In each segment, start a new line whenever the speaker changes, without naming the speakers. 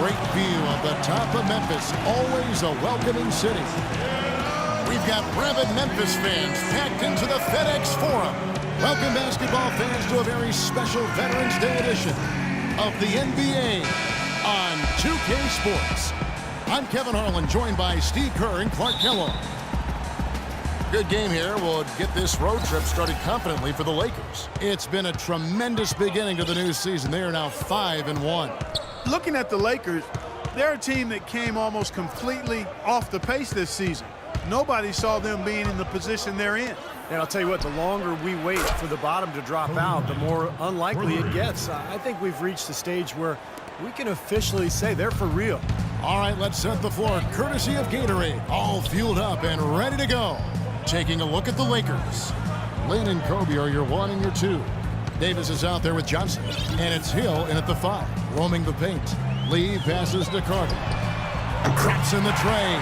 great view of the top of Memphis. Always a welcoming city. We've got rabid Memphis fans packed into the FedEx Forum. Welcome, basketball fans, to a very special Veterans Day edition of the NBA on 2K Sports. I'm Kevin Harlan, joined by Steve Kerr and Clark Kellogg. Good game here. We'll get this road trip started confidently for the Lakers. It's been a tremendous beginning to the new season. They are now 5-1.
Looking at the Lakers, they're a team that came almost completely off the pace this season. Nobody saw them being in the position they're in.
And I'll tell you what, the longer we wait for the bottom to drop out, the more unlikely it gets. I think we've reached the stage where we can officially say they're for real.
All right, let's set the floor courtesy of Gatorade. All fueled up and ready to go. Taking a look at the Lakers. Lynn and Kobe are your 1 and your 2. Davis is out there with Johnson. And it's Hill in at the 5. Roaming the paint. Lee passes to Carter. Traps in the tray.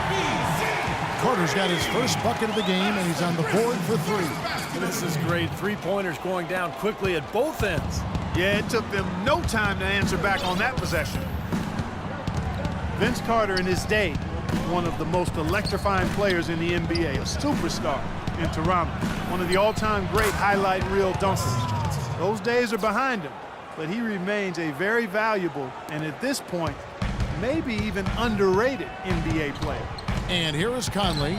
Carter's got his first bucket of the game, and he's on the board for 3.
This is great. Three-pointers going down quickly at both ends.
Yeah, it took them no time to answer back on that possession. Vince Carter in his day, one of the most electrifying players in the NBA, a superstar in Toronto, one of the all-time great highlight reel dunkers. Those days are behind him, but he remains a very valuable and at this point, maybe even underrated NBA player.
And here is Conley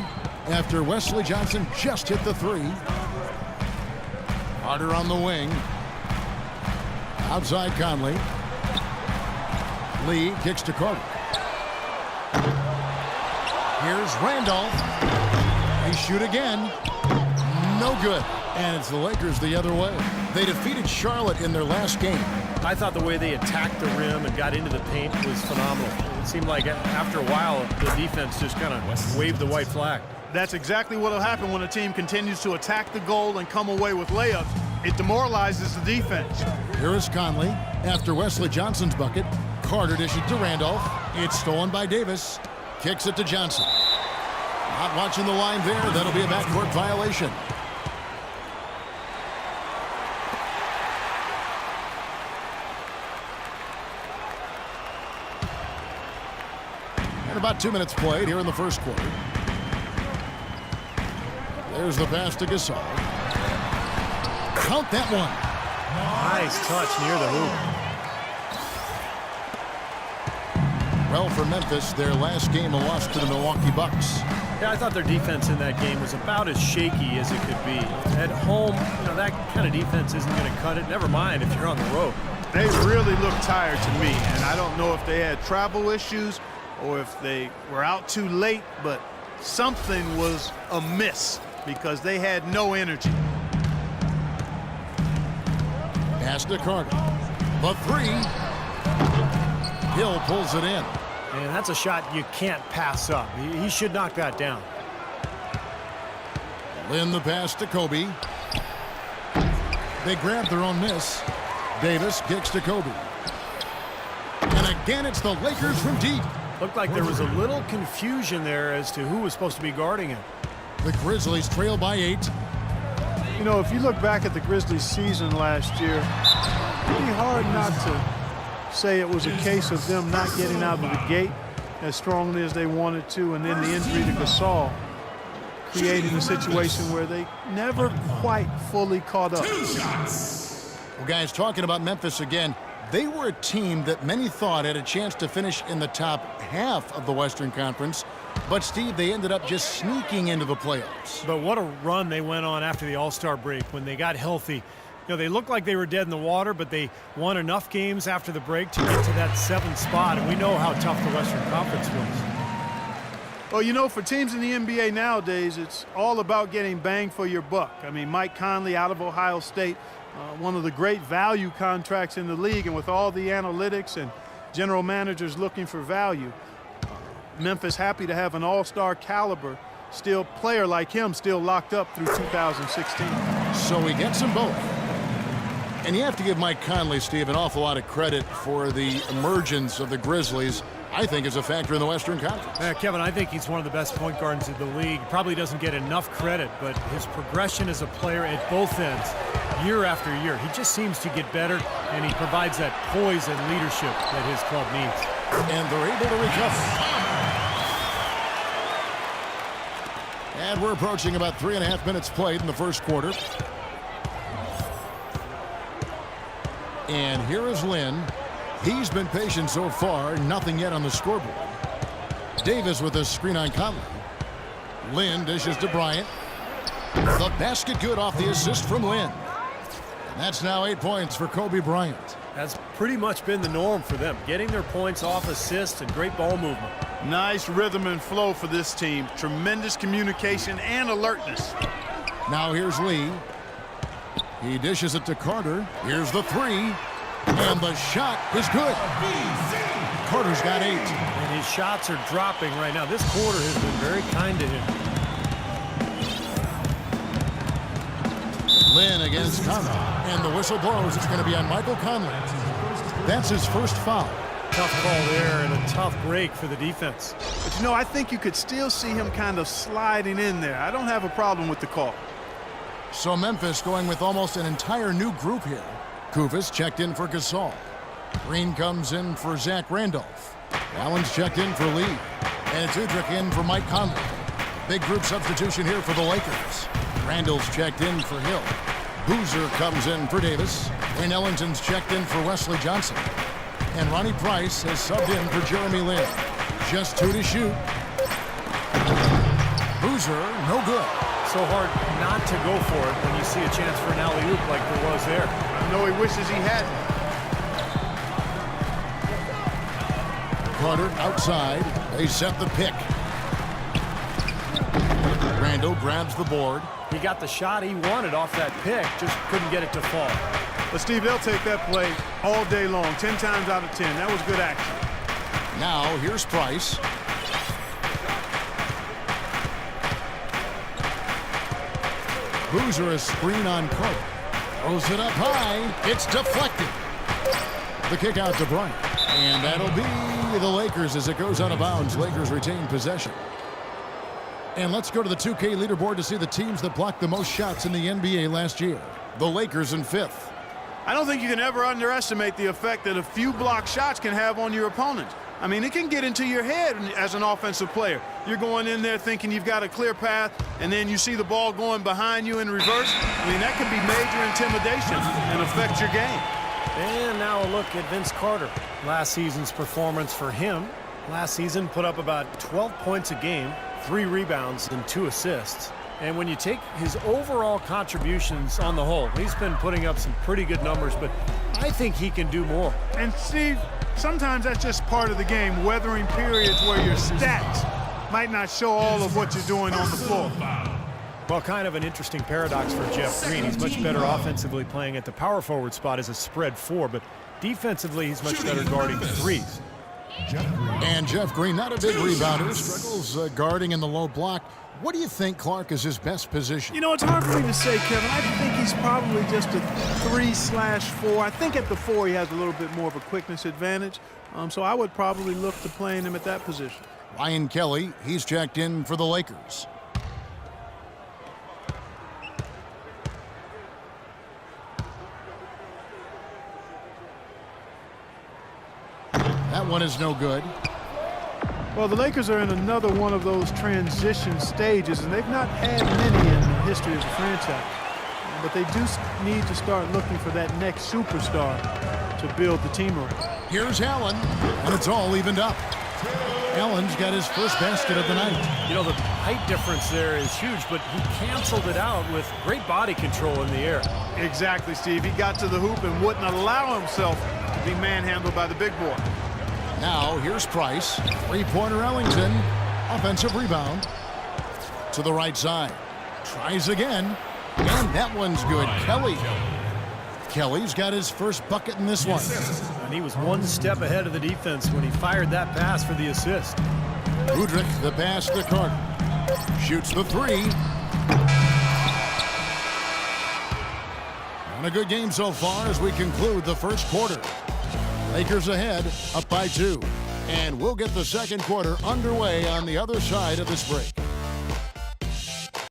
after Wesley Johnson just hit the 3. Carter on the wing. Outside Conley. Lee kicks to Carter. Here's Randolph. They shoot again. No good. And it's the Lakers the other way. They defeated Charlotte in their last game.
I thought the way they attacked the rim and got into the paint was phenomenal. It seemed like after a while, the defense just kind of waved the white flag.
That's exactly what will happen when a team continues to attack the goal and come away with layups. It demoralizes the defense.
Here is Conley. After Wesley Johnson's bucket, Carter dishes to Randolph. It's stolen by Davis. Kicks it to Johnson. Not watching the line there. That'll be a backcourt violation. And about 2 minutes played here in the first quarter. There's the pass to Gasol. Count that one.
Nice touch near the hoop.
Well, for Memphis, their last game a loss to the Milwaukee Bucks.
Yeah, I thought their defense in that game was about as shaky as it could be. At home, that kind of defense isn't going to cut it. Never mind if you're on the road.
They really look tired to me, and I don't know if they had travel issues or if they were out too late, but something was amiss because they had no energy.
Pass to Carter. The 3. Hill pulls it in.
And that's a shot you can't pass up. He should knock that down.
Lynn the pass to Kobe. They grab their own miss. Davis kicks to Kobe. And again, it's the Lakers from deep.
Looked like there was a little confusion there as to who was supposed to be guarding him.
The Grizzlies trail by 8.
You know, if you look back at the Grizzlies season last year, pretty hard not to say it was a case of them not getting out of the gate as strongly as they wanted to, and then the injury to Gasol creating a situation where they never quite fully caught up.
Well, guys, talking about Memphis again, they were a team that many thought had a chance to finish in the top half of the Western Conference. But, Steve, they ended up just sneaking into the playoffs.
But what a run they went on after the All-Star break when they got healthy. They looked like they were dead in the water, but they won enough games after the break to get to that 7th spot, and we know how tough the Western Conference was.
Well, for teams in the NBA nowadays, it's all about getting bang for your buck. I mean, Mike Conley out of Ohio State, one of the great value contracts in the league, and with all the analytics and general managers looking for value, Memphis happy to have an all-star caliber player like him still locked up through 2016.
So he gets them both. And you have to give Mike Conley, Steve, an awful lot of credit for the emergence of the Grizzlies, I think, is a factor in the Western Conference.
Kevin, I think he's one of the best point guards in the league. Probably doesn't get enough credit, but his progression as a player at both ends, year after year, he just seems to get better, and he provides that poise and leadership that his club needs.
And they're able to recover. And we're approaching about 3.5 minutes played in the first quarter. And here is Lynn. He's been patient so far. Nothing yet on the scoreboard. Davis with a screen on Conley. Lynn dishes to Bryant. The basket good off the assist from Lynn. And that's now 8 points for Kobe Bryant.
That's pretty much been the norm for them, getting their points off assists and great ball movement.
Nice rhythm and flow for this team. Tremendous communication and alertness.
Now here's Lee. He dishes it to Carter. Here's the three. And the shot is good. Carter's got 8.
And his shots are dropping right now. This quarter has been very kind to him.
Lynn against Conley. And the whistle blows. It's going to be on Michael Conley. That's his first foul.
Tough call there and a tough break for the defense.
But you know, I think you could still see him kind of sliding in there. I don't have a problem with the call.
So Memphis going with almost an entire new group here. Kufis checked in for Gasol. Green comes in for Zach Randolph. Allen's checked in for Lee. And it's Udrich in for Mike Conley. Big group substitution here for the Lakers. Randall's checked in for Hill. Boozer comes in for Davis. Wayne Ellington's checked in for Wesley Johnson. And Ronnie Price has subbed in for Jeremy Lin. Just 2 to shoot. Boozer, no good.
So hard not to go for it when you see a chance for an alley-oop like there was there.
I know he wishes he hadn't.
Carter outside. They set the pick. Randall grabs the board.
He got the shot he wanted off that pick, just couldn't get it to fall.
But Steve, they'll take that play all day long, 10 times out of 10. That was good action.
Now here's Price. Boozer a screen on Carter. Throws it up high. It's deflected. The kick out to Bryant. And that'll be the Lakers as it goes out of bounds. Lakers retain possession. And let's go to the 2K leaderboard to see the teams that blocked the most shots in the NBA last year. The Lakers in 5th.
I don't think you can ever underestimate the effect that a few blocked shots can have on your opponent. I mean, it can get into your head as an offensive player. You're going in there thinking you've got a clear path, and then you see the ball going behind you in reverse. I mean, that can be major intimidation and affect your game.
And now a look at Vince Carter. Last season's performance for him. Last season put up about 12 points a game, 3 rebounds, and 2 assists. And when you take his overall contributions on the whole, he's been putting up some pretty good numbers, but I think he can do more.
And Steve, sometimes that's just part of the game, weathering periods where your stats might not show all of what you're doing on the floor.
Well, kind of an interesting paradox for Jeff Green. He's much better offensively playing at the power forward spot as a spread 4, but defensively he's much better guarding threes.
And Jeff Green, not a big rebounder, struggles guarding in the low block. What do you think, Clark, is his best position?
You know, it's hard for me to say, Kevin. I think he's probably just a 3/4. I think at the 4 he has a little bit more of a quickness advantage. So I would probably look to playing him at that position.
Ryan Kelly, he's checked in for the Lakers. That one is no good.
Well, the Lakers are in another one of those transition stages, and they've not had many in the history of the franchise. But they do need to start looking for that next superstar to build the team around.
Here's Allen, and it's all evened up. Allen's got his first basket of the night.
You know, the height difference there is huge, but he canceled it out with great body control in the air.
Exactly, Steve. He got to the hoop and wouldn't allow himself to be manhandled by the big boy.
Now here's Price. Three-pointer Ellington. Offensive rebound. To the right side. Tries again. And that one's good. Kelly's got his first bucket in this one.
And he was one step ahead of the defense when he fired that pass for the assist.
Udrich, the pass to Carter. Shoots the 3. And a good game so far as we conclude the first quarter. Lakers ahead, up by 2. And we'll get the second quarter underway on the other side of this break.